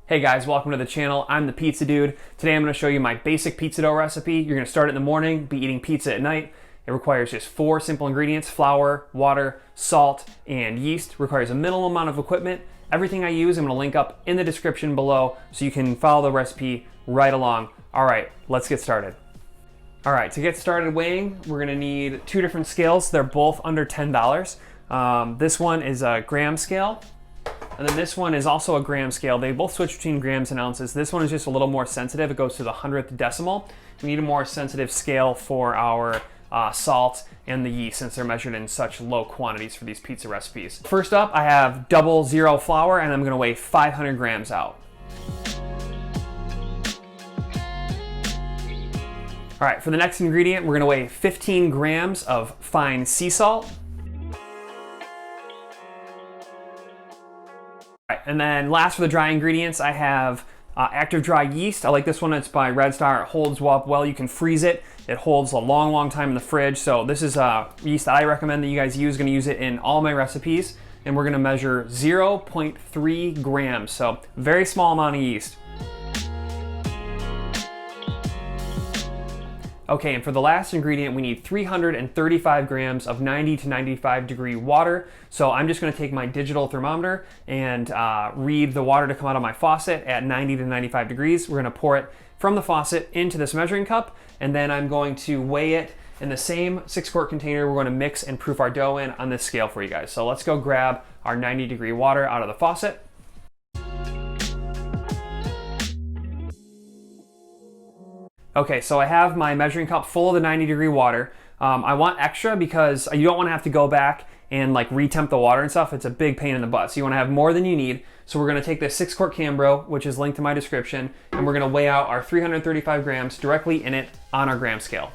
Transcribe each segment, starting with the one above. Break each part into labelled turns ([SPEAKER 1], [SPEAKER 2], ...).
[SPEAKER 1] Hey guys, welcome to the channel. I'm the Pizza Dude. Today I'm going to show you my basic pizza dough recipe. You're going to start it in the morning, be eating pizza at night. It requires just 4 simple ingredients: flour, water, salt, and yeast. Requires a minimal amount of equipment. Everything I use I'm going to link up in the description below so you can follow the recipe right along. All right, let's get started. All right, to get started weighing, we're going to need 2 different scales. They're both under $10. This one is a gram scale. And then this one is also a gram scale. They both switch between grams and ounces. This one is just a little more sensitive. It goes to the 100th decimal. We need a more sensitive scale for our salt and the yeast since they're measured in such low quantities for these pizza recipes. First up, I have 00 flour and I'm gonna weigh 500 grams out. All right, for the next ingredient, we're gonna weigh 15 grams of fine sea salt. And then last for the dry ingredients, I have active dry yeast. I like this one. It's by Red Star. It holds up well. You can freeze it. It holds a long time in the fridge. So this is yeast that I recommend that you guys use. Going to use it in all my recipes. And we're going to measure 0.3 grams. So very small amount of yeast. Okay, and for the last ingredient, we need 335 grams of 90 to 95 degree water. So I'm just gonna take my digital thermometer and read the water to come out of my faucet at 90 to 95 degrees. We're gonna pour it from the faucet into this measuring cup, and then I'm going to weigh it in the same 6-quart container. We're gonna mix and proof our dough in on this scale for you guys. So let's go grab our 90 degree water out of the faucet. Okay, so I have my measuring cup full of the 90 degree water. I want extra because you don't want to have to go back and like retemp the water and stuff. It's a big pain in the butt. So you want to have more than you need. So we're going to take this 6-quart Cambro, which is linked in my description, and we're going to weigh out our 335 grams directly in it on our gram scale.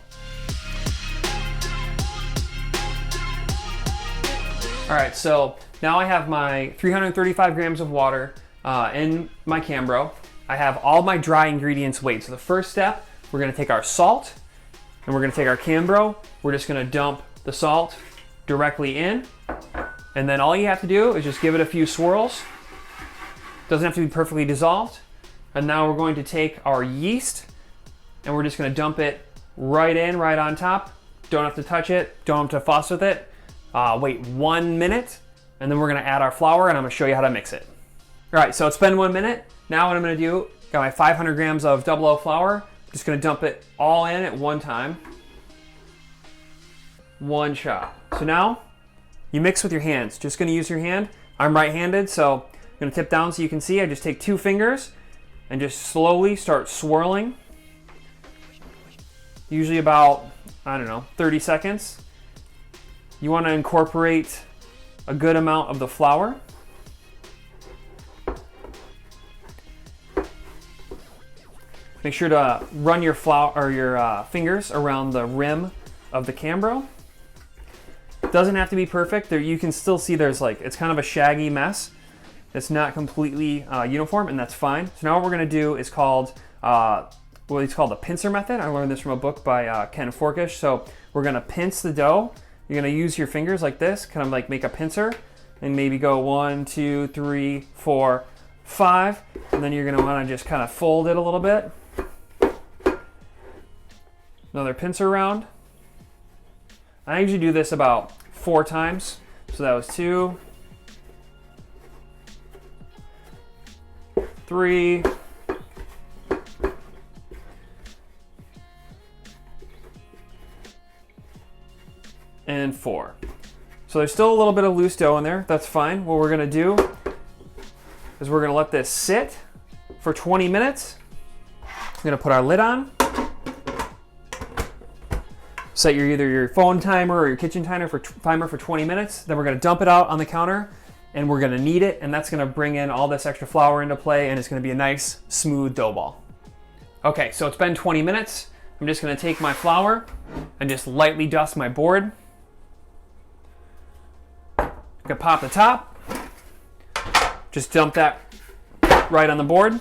[SPEAKER 1] All right, so now I have my 335 grams of water in my Cambro. I have all my dry ingredients weighed. So the first step, we're gonna take our salt and we're gonna take our Cambro. We're just gonna dump the salt directly in. And then all you have to do is just give it a few swirls. Doesn't have to be perfectly dissolved. And now we're going to take our yeast and we're just gonna dump it right in, right on top. Don't have to touch it, don't have to fuss with it. Wait 1 minute, and then we're gonna add our flour and I'm gonna show you how to mix it. All right, so it's been 1 minute. Now what I'm gonna do, got my 500 grams of 00 flour. Just gonna dump it all in at one time. One shot. So now you mix with your hands. Just gonna use your hand. I'm right-handed, so I'm gonna tip down so you can see. I just take 2 fingers and just slowly start swirling. Usually about, I don't know, 30 seconds. You wanna incorporate a good amount of the flour. Make sure to run your flour or your fingers around the rim of the Cambro. Doesn't have to be perfect. There, you can still see there's like, it's kind of a shaggy mess. It's not completely uniform, and that's fine. So now what we're gonna do is called, it's called the pincer method. I learned this from a book by Ken Forkish. So we're gonna pinch the dough. You're gonna use your fingers like this, kind of like make a pincer, and maybe go 1, 2, 3, 4, 5, and then you're gonna wanna just kind of fold it a little bit. Another pincer round. I usually do this about 4 times. So that was 2, 3, and 4. So there's still a little bit of loose dough in there. That's fine. What we're gonna do is we're gonna let this sit for 20 minutes. We're gonna put our lid on. Set either your phone timer or your kitchen timer for 20 minutes. Then we're gonna dump it out on the counter and we're gonna knead it, and that's gonna bring in all this extra flour into play, and it's gonna be a nice smooth dough ball. Okay, so it's been 20 minutes. I'm just gonna take my flour and just lightly dust my board. I'm gonna pop the top. Just dump that right on the board.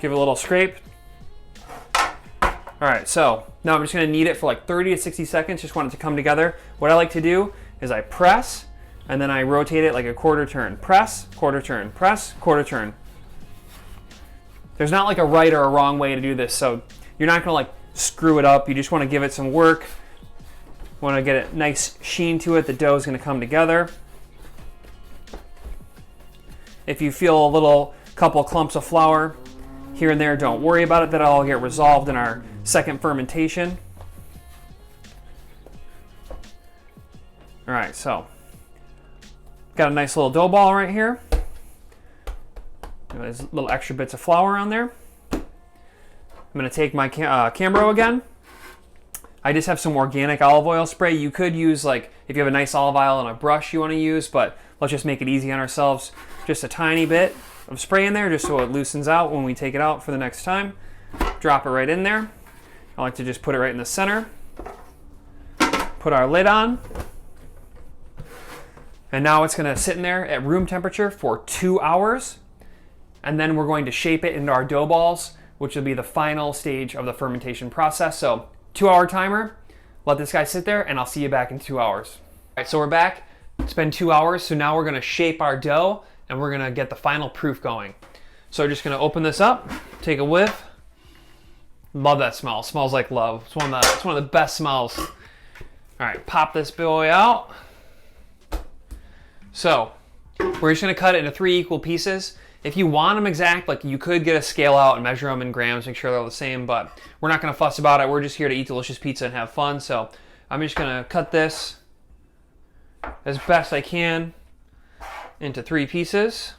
[SPEAKER 1] Give it a little scrape. All right, so now I'm just gonna knead it for like 30 to 60 seconds. Just want it to come together. What I like to do is I press and then I rotate it like a quarter turn. Press, quarter turn, press, quarter turn. There's not like a right or a wrong way to do this, so you're not gonna like screw it up. You just wanna give it some work. Want to get a nice sheen to it. The dough is gonna come together. If you feel a little couple clumps of flour here and there, don't worry about it. That'll all get resolved in our second fermentation. All right, so got a nice little dough ball right here. There's little extra bits of flour on there. I'm gonna take my Cambro again. I just have some organic olive oil spray. You could use, like, if you have a nice olive oil and a brush you wanna use, but let's just make it easy on ourselves. Just a tiny bit of spray in there just so it loosens out when we take it out for the next time. Drop it right in there. I like to just put it right in the center. Put our lid on. And now it's gonna sit in there at room temperature for 2 hours. And then we're going to shape it into our dough balls, which will be the final stage of the fermentation process. So 2-hour timer, let this guy sit there, and I'll see you back in 2 hours. All right, so we're back. It's been 2 hours, so now we're gonna shape our dough, and we're gonna get the final proof going. So we're just gonna open this up, take a whiff. Love that smell. It smells like love. It's one of the best smells. All right, pop this boy out. So we're just gonna cut it into 3 equal pieces. If you want them exact, like, you could get a scale out and measure them in grams, make sure they're all the same, but we're not gonna fuss about it. We're just here to eat delicious pizza and have fun. So I'm just gonna cut this as best I can into 3 pieces.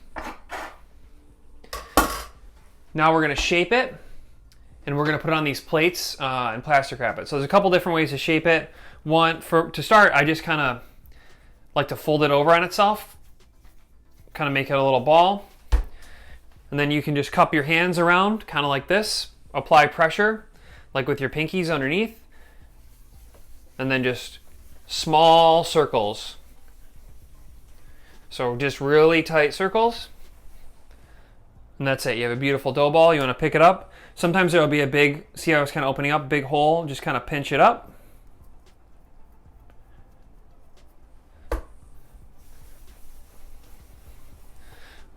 [SPEAKER 1] Now we're gonna shape it, and we're gonna put it on these plates and plastic wrap it. So there's a couple different ways to shape it. One, to start, I just kind of like to fold it over on itself, kind of make it a little ball. And then you can just cup your hands around, kind of like this. Apply pressure, like with your pinkies underneath. And then just small circles. So just really tight circles. And that's it. You have a beautiful dough ball. You want to pick it up. Sometimes there will be a big, see how it's kind of opening up, big hole. Just kind of pinch it up.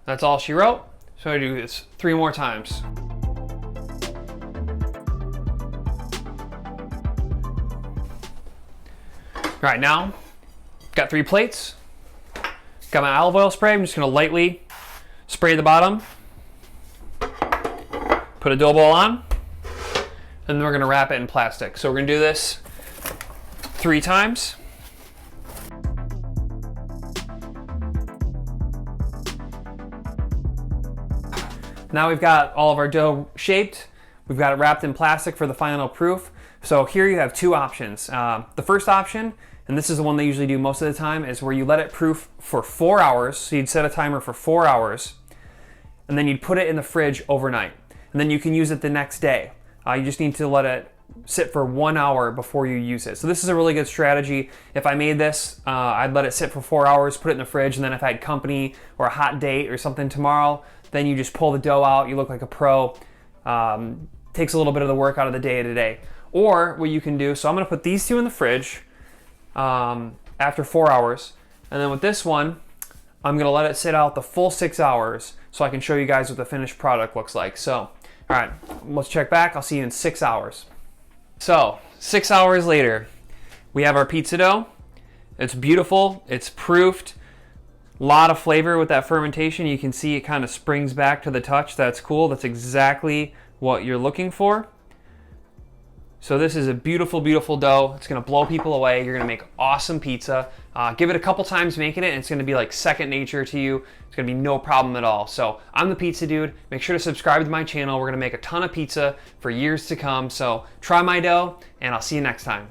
[SPEAKER 1] That's all she wrote. So I do this 3 more times. All right, now got 3 plates. Got my olive oil spray. I'm just gonna lightly spray the bottom. Put a dough ball on, and then we're gonna wrap it in plastic. So we're gonna do this 3 times. Now we've got all of our dough shaped. We've got it wrapped in plastic for the final proof. So here you have 2 options. The first option, and this is the one they usually do most of the time, is where you let it proof for 4 hours. So you'd set a timer for 4 hours, and then you'd put it in the fridge overnight. And then you can use it the next day. You just need to let it sit for 1 hour before you use it. So this is a really good strategy. If I made this, I'd let it sit for 4 hours, put it in the fridge, and then if I had company or a hot date or something tomorrow, then you just pull the dough out, you look like a pro. Takes a little bit of the work out of the day to day. Or what you can do, so I'm gonna put these 2 in the fridge after 4 hours. And then with this one, I'm gonna let it sit out the full 6 hours so I can show you guys what the finished product looks like. So, all right, let's check back. I'll see you in 6 hours. So, 6 hours later, we have our pizza dough. It's beautiful, it's proofed. A lot of flavor with that fermentation. You can see it kind of springs back to the touch. That's cool. That's exactly what you're looking for. So this is a beautiful, beautiful dough. It's gonna blow people away. You're gonna make awesome pizza. Give it a couple times making it, and it's gonna be like second nature to you. It's gonna be no problem at all. So I'm the Pizza Dude. Make sure to subscribe to my channel. We're gonna make a ton of pizza for years to come. So try my dough, and I'll see you next time.